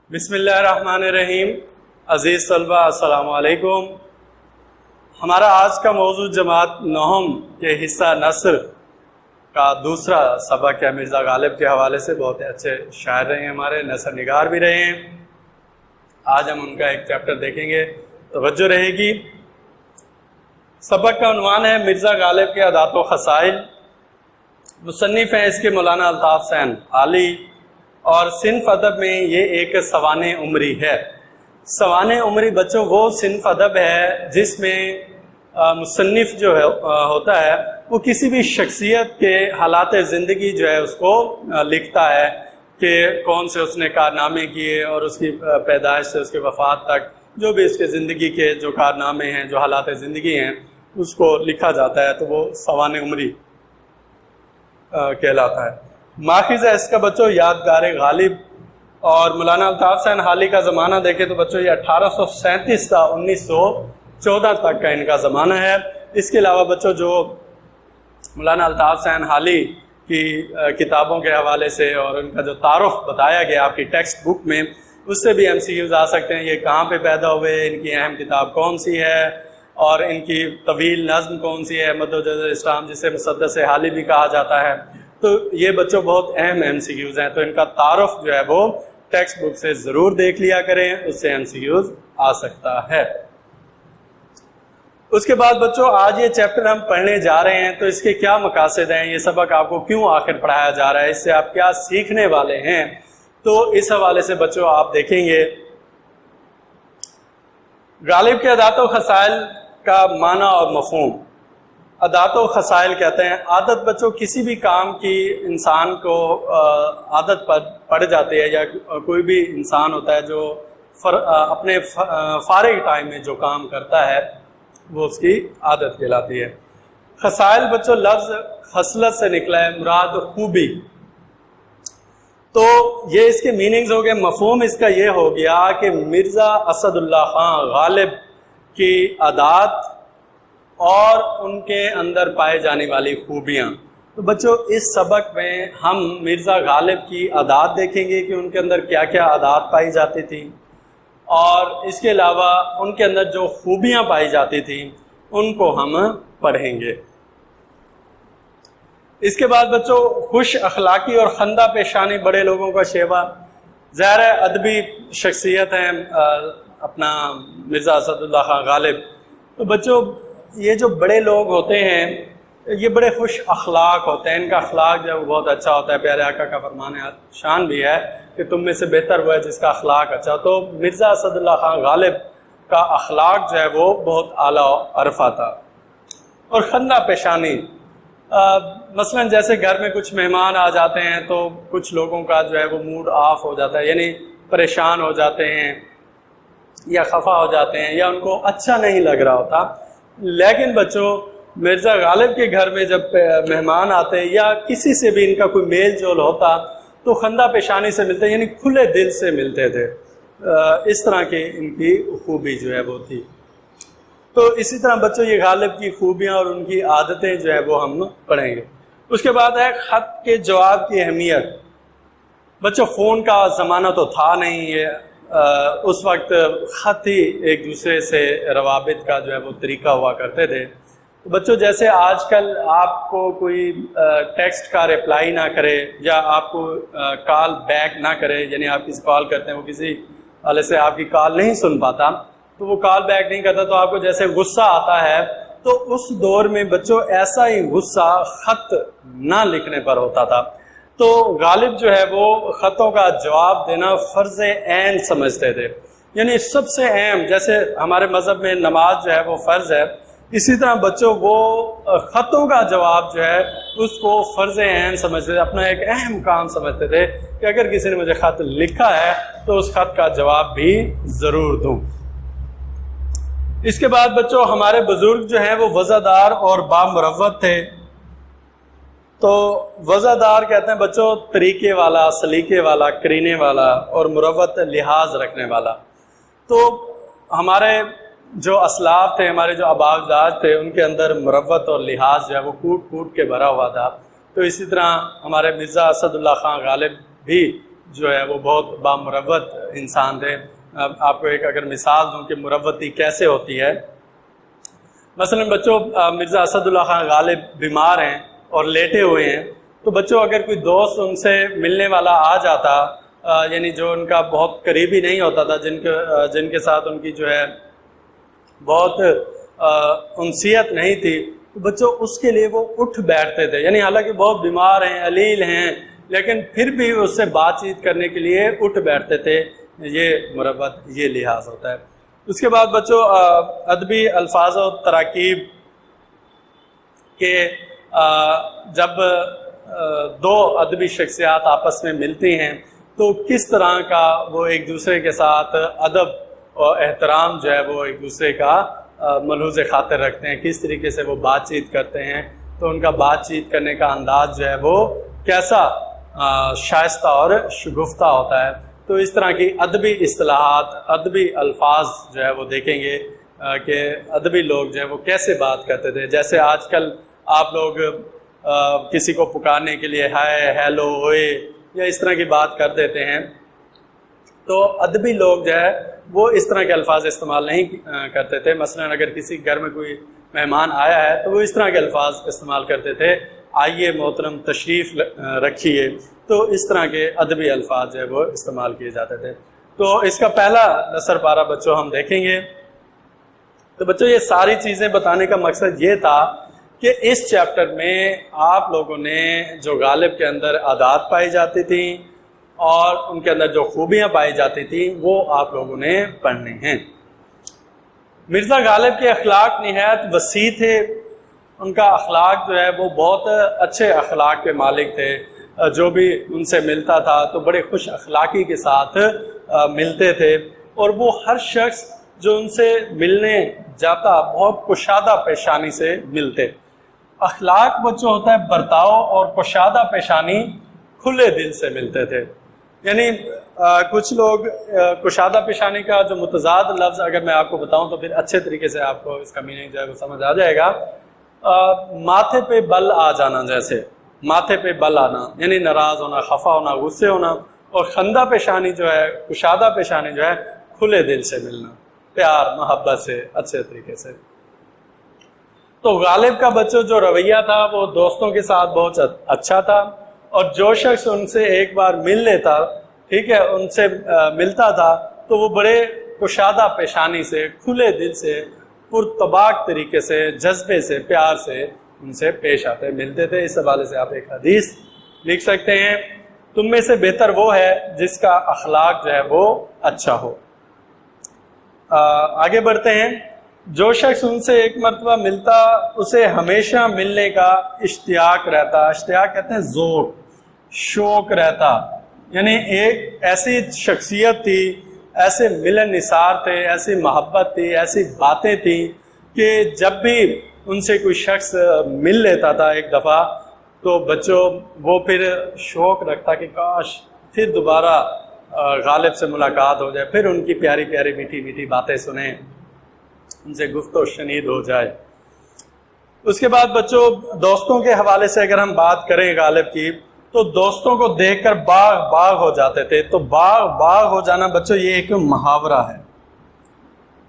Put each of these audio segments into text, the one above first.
بسم اللہ الرحمن الرحیم۔ عزیز طلبہ السلام علیکم۔ ہمارا آج کا موضوع جماعت نہم کے حصہ نثر کا دوسرا سبق ہے۔ مرزا غالب کے حوالے سے بہت اچھے شاعر رہے ہیں، ہمارے نثر نگار بھی رہے ہیں۔ آج ہم ان کا ایک چیپٹر دیکھیں گے، توجہ رہے گی۔ سبق کا عنوان ہے مرزا غالب کے عادات و خصائل۔ مصنف ہیں اس کے مولانا الطاف حسین عالی، اور صنف ادب میں یہ ایک سوانح عمری ہے۔ سوانح عمری بچوں وہ صنف ادب ہے جس میں مصنف جو ہے ہوتا ہے وہ کسی بھی شخصیت کے حالات زندگی جو ہے اس کو لکھتا ہے کہ کون سے اس نے کارنامے کیے، اور اس کی پیدائش سے اس کے وفات تک جو بھی اس کے زندگی کے جو کارنامے ہیں، جو حالات زندگی ہیں، اس کو لکھا جاتا ہے، تو وہ سوانح عمری کہلاتا ہے۔ ماخذ ہے اس کا بچوں یادگار غالب، اور مولانا الطاف حسین عالی کا زمانہ دیکھیں تو بچوں یہ 1837 تا 1914 تک کا ان کا زمانہ ہے۔ اس کے علاوہ بچوں جو مولانا الطاف حسین عالی کی کتابوں کے حوالے سے اور ان کا جو تعارف بتایا گیا آپ کی ٹیکسٹ بک میں، اس سے بھی MCQs آ سکتے ہیں۔ یہ کہاں پہ پیدا ہوئے، ان کی اہم کتاب کون سی ہے، اور ان کی طویل نظم کون سی ہے، مدرج الاسلام جسے مسدس عالی بھی کہا جاتا ہے۔ تو یہ بچوں بہت اہم MCQs ہیں، تو ان کا تعارف جو ہے وہ ٹیکسٹ بک سے ضرور دیکھ لیا کریں، اس سے MCQs آ سکتا ہے۔ اس کے بعد بچوں آج یہ چیپٹر ہم پڑھنے جا رہے ہیں، تو اس کے کیا مقاصد ہیں، یہ سبق آپ کو کیوں آخر پڑھایا جا رہا ہے، اس سے آپ کیا سیکھنے والے ہیں، تو اس حوالے سے بچوں آپ دیکھیں گے۔ غالب کے عادات و خصائل کا معنی اور مفہوم۔ عادات و خصائل کہتے ہیں عادت بچوں کسی بھی کام کی انسان کو عادت پڑ جاتی ہے، یا کوئی بھی انسان ہوتا ہے جو اپنے فارغ ٹائم میں جو کام کرتا ہے وہ اس کی عادت کہلاتی ہے۔ خصائل بچوں لفظ خصلت سے نکلا ہے، مراد خوبی۔ تو یہ اس کے میننگز ہو گئے۔ مفہوم اس کا یہ ہو گیا کہ مرزا اسد اللہ خان غالب کی عادات اور ان کے اندر پائے جانے والی خوبیاں۔ تو بچوں اس سبق میں ہم مرزا غالب کی عادات دیکھیں گے کہ ان کے اندر کیا کیا عادات پائی جاتی تھیں، اور اس کے علاوہ ان کے اندر جو خوبیاں پائی جاتی تھیں ان کو ہم پڑھیں گے۔ اس کے بعد بچوں خوش اخلاقی اور خندہ پیشانی بڑے لوگوں کا شیوا۔ ظاہر ہے ادبی شخصیت ہیں اپنا مرزا اسد اللہ خان غالب۔ تو بچوں یہ جو بڑے لوگ ہوتے ہیں یہ بڑے خوش اخلاق ہوتے ہیں، ان کا اخلاق جو ہے وہ بہت اچھا ہوتا ہے۔ پیارے آقا کا فرمان شان بھی ہے کہ تم میں سے بہتر وہ ہے جس کا اخلاق اچھا۔ تو مرزا اسد اللہ خان غالب کا اخلاق جو ہے وہ بہت اعلیٰ و عرفہ تھا۔ اور خندہ پیشانی، مثلا جیسے گھر میں کچھ مہمان آ جاتے ہیں تو کچھ لوگوں کا جو ہے وہ موڈ آف ہو جاتا ہے، یعنی پریشان ہو جاتے ہیں یا خفا ہو جاتے ہیں یا ان کو اچھا نہیں لگ رہا ہوتا۔ لیکن بچوں مرزا غالب کے گھر میں جب مہمان آتے یا کسی سے بھی ان کا کوئی میل جول ہوتا تو خندہ پیشانی سے ملتے، یعنی کھلے دل سے ملتے تھے۔ اس طرح کی ان کی خوبی جو ہے وہ تھی۔ تو اسی طرح بچوں یہ غالب کی خوبیاں اور ان کی عادتیں جو ہے وہ ہم پڑھیں گے۔ اس کے بعد ہے خط کے جواب کی اہمیت۔ بچوں فون کا زمانہ تو تھا نہیں، یہ اس وقت خط ہی ایک دوسرے سے روابط کا جو ہے وہ طریقہ ہوا کرتے تھے۔ تو بچوں جیسے آج کل آپ کو کوئی ٹیکسٹ کا رپلائی نہ کرے یا آپ کو کال بیک نہ کرے، یعنی آپ کسی کال کرتے ہیں وہ کسی والے سے آپ کی کال نہیں سن پاتا تو وہ کال بیک نہیں کرتا، تو آپ کو جیسے غصہ آتا ہے، تو اس دور میں بچوں ایسا ہی غصہ خط نہ لکھنے پر ہوتا تھا۔ تو غالب جو ہے وہ خطوں کا جواب دینا فرض عین سمجھتے تھے، یعنی سب سے اہم، جیسے ہمارے مذہب میں نماز جو ہے وہ فرض ہے، اسی طرح بچوں وہ خطوں کا جواب جو ہے اس کو فرض عین سمجھتے تھے، اپنا ایک اہم کام سمجھتے تھے کہ اگر کسی نے مجھے خط لکھا ہے تو اس خط کا جواب بھی ضرور دوں۔ اس کے بعد بچوں ہمارے بزرگ جو ہیں وہ وضعدار اور بامروت تھے۔ تو وضعدار کہتے ہیں بچوں طریقے والا، سلیقے والا، کرینے والا، اور مروت لحاظ رکھنے والا۔ تو ہمارے جو اسلاف تھے، ہمارے جو آباء اجداد تھے، ان کے اندر مروت اور لحاظ جو ہے وہ کوٹ کوٹ کے بھرا ہوا تھا۔ تو اسی طرح ہمارے مرزا اسد اللہ خان غالب بھی جو ہے وہ بہت بامروت انسان تھے. آپ کو ایک اگر مثال دوں کہ مروتی کیسے ہوتی ہے. مثلا بچوں مرزا اسد اللہ خان غالب بیمار ہیں اور لیٹے ہوئے ہیں, تو بچوں اگر کوئی دوست ان سے ملنے والا آ جاتا, یعنی جو ان کا بہت قریبی نہیں ہوتا تھا, جن کے ساتھ ان کی جو ہے بہت انسیت نہیں تھی, تو بچوں اس کے لیے وہ اٹھ بیٹھتے تھے. یعنی حالانکہ بہت بیمار ہیں, علیل ہیں, لیکن پھر بھی اس سے بات چیت کرنے کے لیے اٹھ بیٹھتے تھے. یہ مروت, یہ لحاظ ہوتا ہے. اس کے بعد بچوں ادبی الفاظ و تراکیب کے جب دو ادبی شخصیات آپس میں ملتی ہیں تو کس طرح کا وہ ایک دوسرے کے ساتھ ادب اور احترام جو ہے وہ ایک دوسرے کا ملحوظ خاطر رکھتے ہیں, کس طریقے سے وہ بات چیت کرتے ہیں, تو ان کا بات چیت کرنے کا انداز جو ہے وہ کیسا شائستہ اور شگفتہ ہوتا ہے. تو اس طرح کی ادبی اصطلاحات, ادبی الفاظ جو ہے وہ دیکھیں گے کہ ادبی لوگ جو ہے وہ کیسے بات کرتے تھے. جیسے آج کل آپ لوگ کسی کو پکارنے کے لیے ہائے, ہیلو, ہوئے یا اس طرح کی بات کر دیتے ہیں, تو ادبی لوگ جو ہے وہ اس طرح کے الفاظ استعمال نہیں کرتے تھے. مثلا اگر کسی گھر میں کوئی مہمان آیا ہے تو وہ اس طرح کے الفاظ استعمال کرتے تھے, آئیے محترم تشریف رکھیے. تو اس طرح کے ادبی الفاظ جو ہے وہ استعمال کیے جاتے تھے. تو اس کا پہلا نثر پارہ بچوں ہم دیکھیں گے. تو بچوں یہ ساری چیزیں بتانے کا مقصد یہ تھا کہ اس چیپٹر میں آپ لوگوں نے جو غالب کے اندر عادات پائی جاتی تھیں اور ان کے اندر جو خوبیاں پائی جاتی تھیں وہ آپ لوگوں نے پڑھنے ہیں. مرزا غالب کے اخلاق نہایت وسیع تھے. ان کا اخلاق جو ہے وہ بہت اچھے اخلاق کے مالک تھے. جو بھی ان سے ملتا تھا تو بڑے خوش اخلاقی کے ساتھ ملتے تھے, اور وہ ہر شخص جو ان سے ملنے جاتا بہت کشادہ پیشانی سے ملتے. اخلاق بچوں ہوتا ہے برتاؤ, اور کشادہ پیشانی کھلے دل سے ملتے تھے. یعنی کچھ لوگ کشادہ پیشانی کا جو متضاد لفظ اگر میں آپ کو بتاؤں تو پھر اچھے طریقے سے آپ کو اس کا میننگ جو ہے وہ سمجھ آ جائے گا. ماتھے پہ بل آ جانا, جیسے ماتھے پہ بل آنا یعنی ناراض ہونا, خفا ہونا, غصے ہونا. اور خندہ پیشانی جو ہے, کشادہ پیشانی جو ہے کھلے دل سے ملنا, پیار محبت سے, اچھے طریقے سے. تو غالب کا بچوں جو رویہ تھا وہ دوستوں کے ساتھ بہت اچھا تھا, اور جو شخص ان سے ایک بار مل لیتا, ٹھیک ہے, ان سے ملتا تھا تو وہ بڑے کشادہ پیشانی سے, کھلے دل سے, پرطباق طریقے سے, جذبے سے, پیار سے ان سے پیش آتے ملتے تھے. اس حوالے سے آپ ایک حدیث لکھ سکتے ہیں, تم میں سے بہتر وہ ہے جس کا اخلاق جو ہے وہ اچھا ہو. آگے بڑھتے ہیں. جو شخص ان سے ایک مرتبہ ملتا اسے ہمیشہ ملنے کا اشتیاق رہتا. اشتیاق کہتے ہیں ذوق, شوق رہتا. یعنی ایک ایسی شخصیت تھی, ایسے ملن نثار تھے, ایسی محبت تھی, ایسی باتیں تھیں کہ جب بھی ان سے کوئی شخص مل لیتا تھا ایک دفعہ تو بچوں وہ پھر شوق رکھتا کہ کاش پھر دوبارہ غالب سے ملاقات ہو جائے, پھر ان کی پیاری پیاری میٹھی میٹھی باتیں سنیں, ان سے گفت و شنید ہو جائے. اس کے بعد بچوں دوستوں کے حوالے سے اگر ہم بات کریں غالب کی, تو دوستوں کو دیکھ کر باغ باغ ہو جاتے تھے. تو باغ باغ ہو جانا بچوں یہ ایک محاورہ ہے.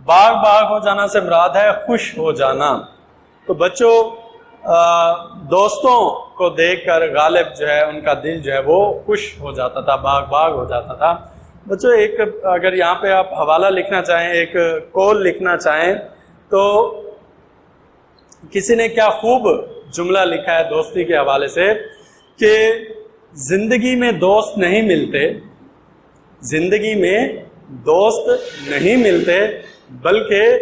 باغ باغ ہو جانا سے مراد ہے خوش ہو جانا. تو بچوں دوستوں کو دیکھ کر غالب جو ہے ان کا دل جو ہے وہ خوش ہو جاتا تھا, باغ باغ ہو جاتا تھا. بچوں ایک اگر یہاں پہ آپ حوالہ لکھنا چاہیں, ایک قول لکھنا چاہیں, تو کسی نے کیا خوب جملہ لکھا ہے دوستی کے حوالے سے کہ زندگی میں دوست نہیں ملتے, زندگی میں دوست نہیں ملتے بلکہ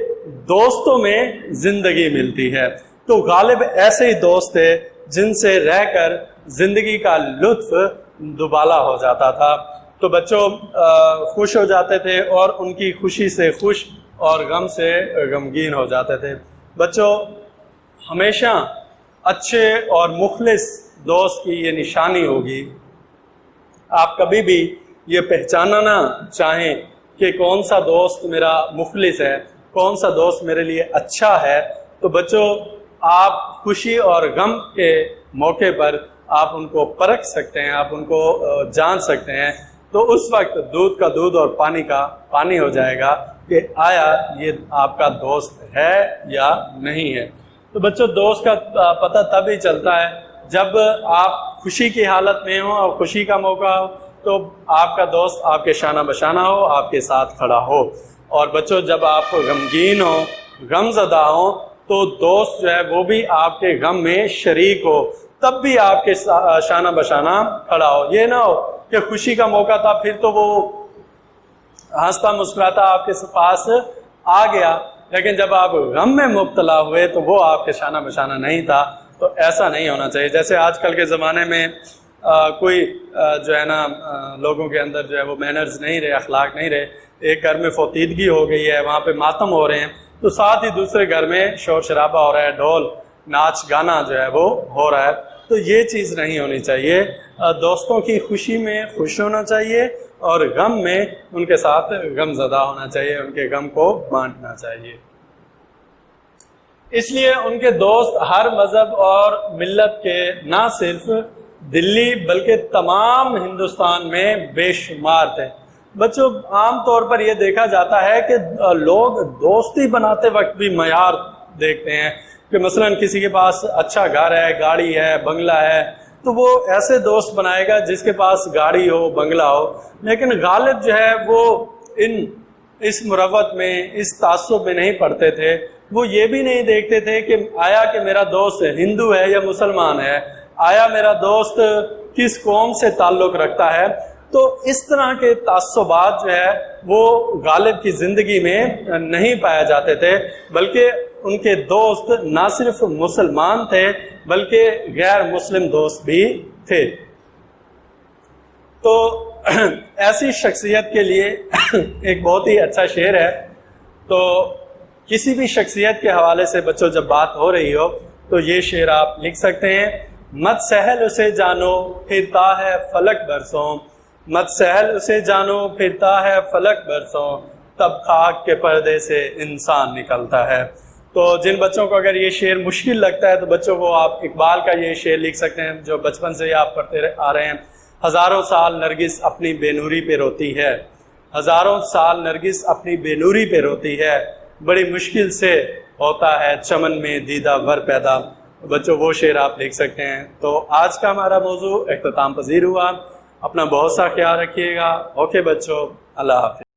دوستوں میں زندگی ملتی ہے. تو غالب ایسے ہی دوست تھے جن سے رہ کر زندگی کا لطف دوبالا ہو جاتا تھا. تو بچوں خوش ہو جاتے تھے اور ان کی خوشی سے خوش اور غم سے غمگین ہو جاتے تھے. بچوں ہمیشہ اچھے اور مخلص دوست کی یہ نشانی ہوگی. آپ کبھی بھی یہ پہچاننا چاہیں کہ کون سا دوست میرا مخلص ہے, کون سا دوست میرے لیے اچھا ہے, تو بچوں آپ خوشی اور غم کے موقع پر آپ ان کو پرکھ سکتے ہیں, آپ ان کو جان سکتے ہیں تو اس وقت دودھ کا دودھ اور پانی کا پانی ہو جائے گا کہ آیا یہ آپ کا دوست ہے یا نہیں ہے۔ تو بچوں دوست کا پتہ تب ہی چلتا ہے جب آپ خوشی کی حالت میں ہوں اور خوشی کا موقع ہو تو آپ کا دوست آپ کے شانہ بشانہ ہو، آپ کے ساتھ کھڑا ہو، اور بچوں جب آپ غمگین ہو، غم زدہ ہو تو دوست جو ہے وہ بھی آپ کے غم میں شریک ہو، تب بھی آپ کے شانہ بشانہ کھڑا ہو۔ یہ نہ ہو کہ خوشی کا موقع تھا پھر تو وہ ہنستا مسکراتا آپ کے پاس آ گیا، لیکن جب آپ غم میں مبتلا ہوئے تو وہ آپ کے شانہ بشانہ نہیں تھا۔ تو ایسا نہیں ہونا چاہیے۔ جیسے آج کل کے زمانے میں کوئی جو ہے نا لوگوں کے اندر جو ہے وہ مینرز نہیں رہے، اخلاق نہیں رہے، ایک گھر میں فوتیدگی ہو گئی ہے، وہاں پہ ماتم ہو رہے ہیں، تو ساتھ ہی دوسرے گھر میں شور شرابہ ہو رہا ہے، ڈھول ناچ گانا جو ہے وہ ہو رہا ہے۔ تو یہ چیز نہیں ہونی چاہیے۔ دوستوں کی خوشی میں خوش ہونا چاہیے اور غم میں ان کے ساتھ غم زدہ ہونا چاہیے، ان کے غم کو بانٹنا چاہیے۔ اس لیے ان کے دوست ہر مذہب اور ملت کے نہ صرف دلی بلکہ تمام ہندوستان میں بے شمار تھے۔ بچوں عام طور پر یہ دیکھا جاتا ہے کہ لوگ دوستی بناتے وقت بھی معیار دیکھتے ہیں کہ مثلا کسی کے پاس اچھا گھر ہے، گاڑی ہے، بنگلہ ہے، تو وہ ایسے دوست بنائے گا جس کے پاس گاڑی ہو، بنگلہ ہو۔ لیکن غالب جو ہے وہ اس مروت میں، اس تعصب میں نہیں پڑتے تھے۔ وہ یہ بھی نہیں دیکھتے تھے کہ آیا کہ میرا دوست ہندو ہے یا مسلمان ہے، آیا میرا دوست کس قوم سے تعلق رکھتا ہے۔ تو اس طرح کے تعصبات جو ہے وہ غالب کی زندگی میں نہیں پائے جاتے تھے، بلکہ ان کے دوست نہ صرف مسلمان تھے بلکہ غیر مسلم دوست بھی تھے۔ تو ایسی شخصیت کے لیے ایک بہت ہی اچھا شعر ہے۔ تو کسی بھی شخصیت کے حوالے سے بچوں جب بات ہو رہی ہو تو یہ شعر آپ لکھ سکتے ہیں۔ مت سہل اسے جانو پھرتا ہے فلک برسوں، مت سہل اسے جانو پھرتا ہے فلک برسوں، تب خاک کے پردے سے انسان نکلتا ہے۔ تو جن بچوں کو اگر یہ شعر مشکل لگتا ہے تو بچوں کو آپ اقبال کا یہ شعر لکھ سکتے ہیں جو بچپن سے ہی آپ پڑھتے آ رہے ہیں۔ ہزاروں سال نرگس اپنی بے نوری پہ روتی ہے، ہزاروں سال نرگس اپنی بے نوری پہ روتی ہے، بڑی مشکل سے ہوتا ہے چمن میں دیدہ ور پیدا۔ بچوں وہ شعر آپ لکھ سکتے ہیں۔ تو آج کا ہمارا موضوع اختتام پذیر ہوا۔ اپنا بہت سا خیال رکھیے گا۔ اوکے بچوں، اللہ حافظ۔